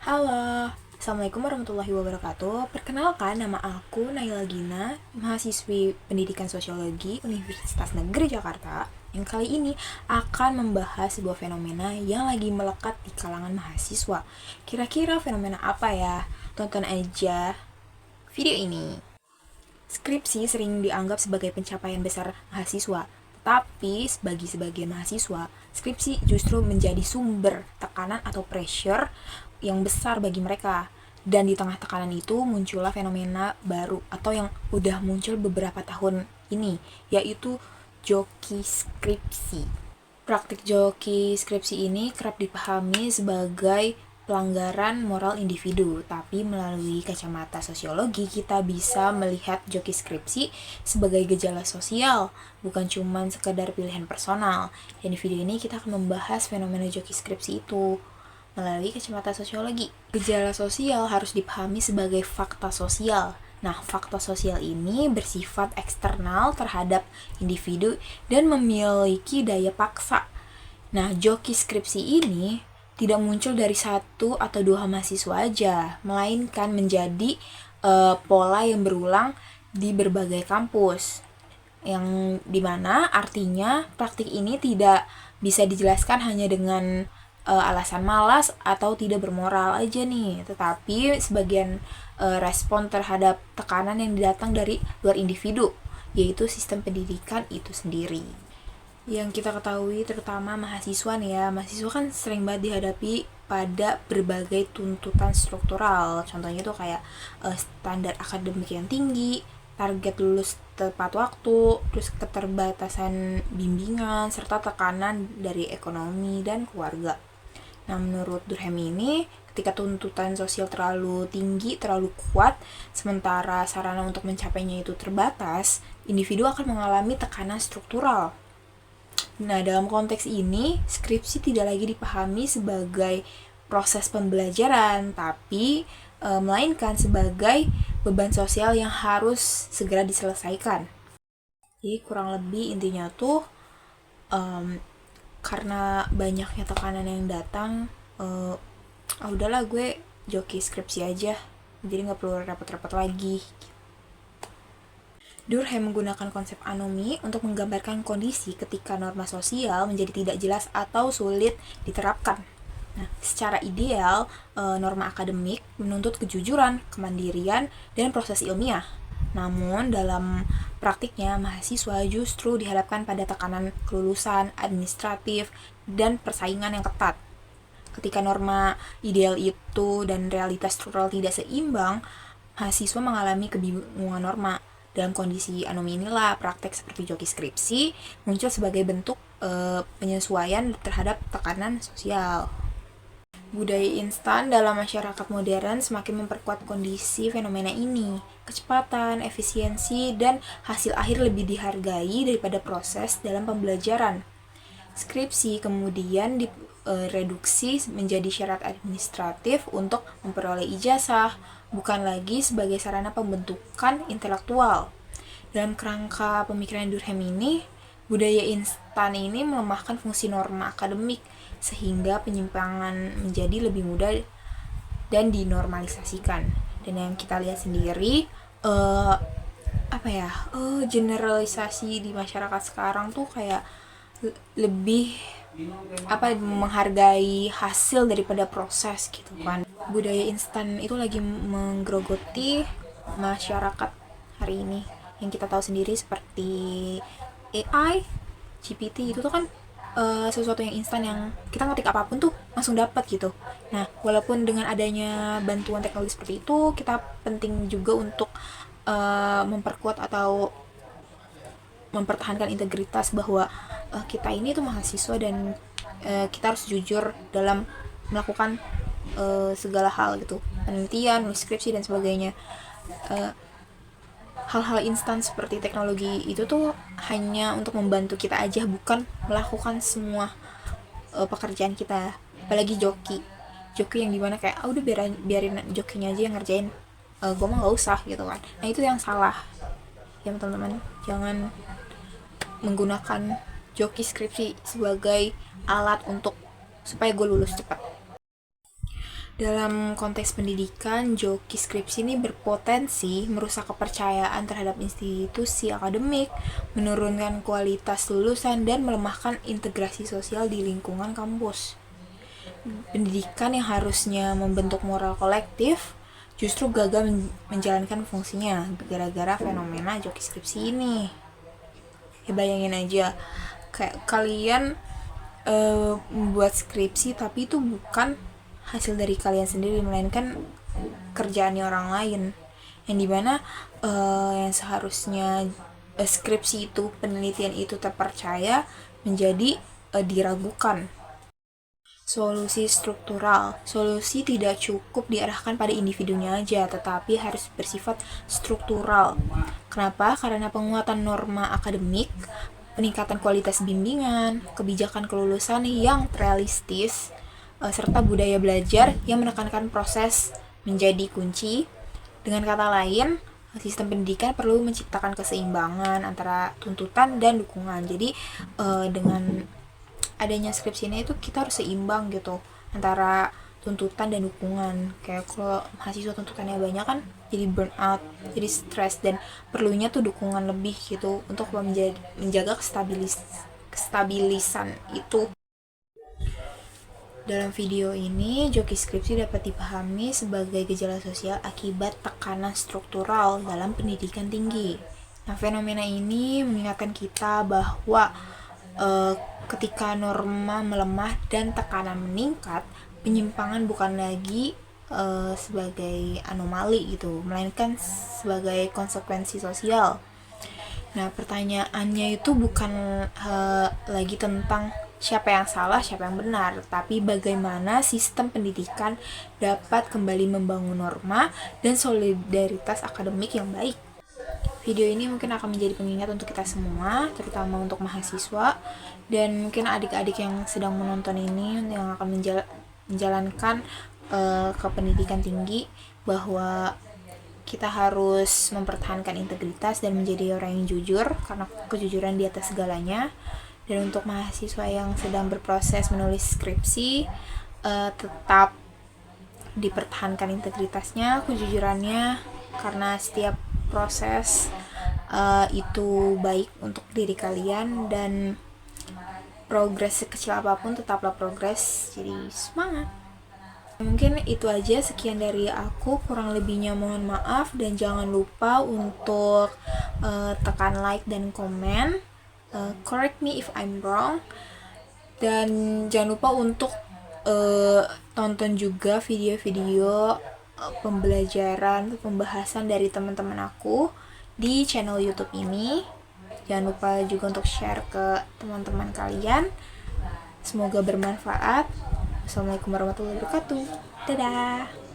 Halo, Assalamualaikum warahmatullahi wabarakatuh. Perkenalkan, nama aku Naila Gina, mahasiswi Pendidikan Sosiologi Universitas Negeri Jakarta, yang kali ini akan membahas sebuah fenomena yang lagi melekat di kalangan mahasiswa. Kira-kira fenomena apa ya? Tonton aja video ini. Skripsi sering dianggap sebagai pencapaian besar mahasiswa, tapi bagi sebagian mahasiswa, skripsi justru menjadi sumber tekanan atau pressure yang besar bagi mereka. Dan di tengah tekanan itu muncullah fenomena baru atau yang udah muncul beberapa tahun ini, yaitu joki skripsi. Praktik joki skripsi ini kerap dipahami sebagai pelanggaran moral individu, tapi melalui kacamata sosiologi kita bisa melihat joki skripsi sebagai gejala sosial, bukan cuma sekedar pilihan personal. Dan di video ini kita akan membahas fenomena joki skripsi itu melalui kacamata sosiologi. Gejala sosial harus dipahami sebagai fakta sosial. Nah, fakta sosial ini bersifat eksternal terhadap individu dan memiliki daya paksa. Nah, joki skripsi ini tidak muncul dari satu atau dua mahasiswa aja, melainkan menjadi pola yang berulang di berbagai kampus. Yang dimana artinya praktik ini tidak bisa dijelaskan hanya dengan alasan malas atau tidak bermoral aja nih, tetapi sebagian respon terhadap tekanan yang datang dari luar individu, yaitu sistem pendidikan itu sendiri. Yang kita ketahui terutama mahasiswa nih ya, mahasiswa kan sering banget dihadapi pada berbagai tuntutan struktural. Contohnya tuh kayak standar akademik yang tinggi, target lulus tepat waktu, terus keterbatasan bimbingan, serta tekanan dari ekonomi dan keluarga. Nah, menurut Durkheim ini, ketika tuntutan sosial terlalu tinggi, terlalu kuat, sementara sarana untuk mencapainya itu terbatas, individu akan mengalami tekanan struktural. Nah, dalam konteks ini, skripsi tidak lagi dipahami sebagai proses pembelajaran, tapi melainkan sebagai beban sosial yang harus segera diselesaikan. Jadi kurang lebih intinya tuh karena banyaknya tekanan yang datang, udahlah gue joki skripsi aja, jadi nggak perlu repot-repot lagi. Durkheim menggunakan konsep anomi untuk menggambarkan kondisi ketika norma sosial menjadi tidak jelas atau sulit diterapkan. Nah, secara ideal, norma akademik menuntut kejujuran, kemandirian, dan proses ilmiah. Namun, dalam praktiknya, mahasiswa justru dihadapkan pada tekanan kelulusan, administratif, dan persaingan yang ketat. Ketika norma ideal itu dan realitas struktural tidak seimbang, mahasiswa mengalami kebingungan norma. Dalam kondisi anomi inilah, praktek seperti joki skripsi muncul sebagai bentuk penyesuaian terhadap tekanan sosial. Budaya instan dalam masyarakat modern semakin memperkuat kondisi fenomena ini. Kecepatan, efisiensi, dan hasil akhir lebih dihargai daripada proses dalam pembelajaran. Skripsi kemudian direduksi menjadi syarat administratif untuk memperoleh ijazah, bukan lagi sebagai sarana pembentukan intelektual. Dalam kerangka pemikiran Durkheim ini, budaya instan ini melemahkan fungsi norma akademik, sehingga penyimpangan menjadi lebih mudah dan dinormalisasikan. Dan yang kita lihat sendiri, generalisasi di masyarakat sekarang tuh kayak lebih menghargai hasil daripada proses gitu kan. Budaya instan itu lagi menggerogoti masyarakat hari ini, yang kita tahu sendiri seperti AI, GPT itu tuh kan sesuatu yang instan, yang kita ngetik apapun tuh langsung dapat gitu. Nah, walaupun dengan adanya bantuan teknologi seperti itu, kita penting juga untuk memperkuat atau mempertahankan integritas bahwa kita ini tuh mahasiswa dan kita harus jujur dalam melakukan segala hal gitu, penelitian, skripsi dan sebagainya. Hal-hal instan seperti teknologi itu tuh hanya untuk membantu kita aja, bukan melakukan semua pekerjaan kita. Apalagi joki yang dimana kayak udah biarin jokinya aja yang ngerjain, gue mah nggak usah gitu kan. Nah, itu yang salah ya teman-teman. Jangan menggunakan joki skripsi sebagai alat untuk supaya gue lulus cepat. Dalam konteks pendidikan, joki skripsi ini berpotensi merusak kepercayaan terhadap institusi akademik, menurunkan kualitas lulusan, dan melemahkan integrasi sosial di lingkungan kampus. Pendidikan yang harusnya membentuk moral kolektif justru gagal menjalankan fungsinya gara-gara fenomena joki skripsi ini. Ya bayangin aja, kayak kalian membuat skripsi tapi itu bukan hasil dari kalian sendiri, melainkan kerjaannya orang lain, yang dimana yang seharusnya skripsi itu, penelitian itu terpercaya, menjadi diragukan. Solusi struktural. Solusi tidak cukup diarahkan pada individunya aja, tetapi harus bersifat struktural. Kenapa? Karena penguatan norma akademik, peningkatan kualitas bimbingan, kebijakan kelulusan yang realistis, serta budaya belajar yang menekankan proses menjadi kunci. Dengan kata lain, sistem pendidikan perlu menciptakan keseimbangan antara tuntutan dan dukungan. Jadi dengan adanya skripsi ini itu kita harus seimbang gitu antara tuntutan dan dukungan. Kayak kalau mahasiswa tuntutannya banyak kan jadi burnout, jadi stres, dan perlunya tuh dukungan lebih gitu untuk menjaga kestabilisan itu. Dalam video ini, joki skripsi dapat dipahami sebagai gejala sosial akibat tekanan struktural dalam pendidikan tinggi. Nah, fenomena ini mengingatkan kita bahwa ketika norma melemah dan tekanan meningkat, penyimpangan bukan lagi sebagai anomali gitu, melainkan sebagai konsekuensi sosial. Nah, pertanyaannya itu bukan lagi tentang siapa yang salah, siapa yang benar, tapi bagaimana sistem pendidikan dapat kembali membangun norma dan solidaritas akademik yang baik. Video ini mungkin akan menjadi pengingat untuk kita semua, terutama untuk mahasiswa dan mungkin adik-adik yang sedang menonton ini yang akan menjalankan ke pendidikan tinggi, bahwa kita harus mempertahankan integritas dan menjadi orang yang jujur, karena kejujuran di atas segalanya. Dan untuk mahasiswa yang sedang berproses menulis skripsi, tetap dipertahankan integritasnya, kejujurannya, karena setiap proses itu baik untuk diri kalian, dan progres sekecil apapun tetaplah progres. Jadi semangat. Mungkin itu aja, sekian dari aku, kurang lebihnya mohon maaf, dan jangan lupa untuk tekan like dan komen, correct me if I'm wrong, dan jangan lupa untuk tonton juga video-video pembelajaran, pembahasan dari teman-teman aku di channel YouTube ini. Jangan lupa juga untuk share ke teman-teman kalian. Semoga bermanfaat. Assalamualaikum warahmatullahi wabarakatuh. Dadah.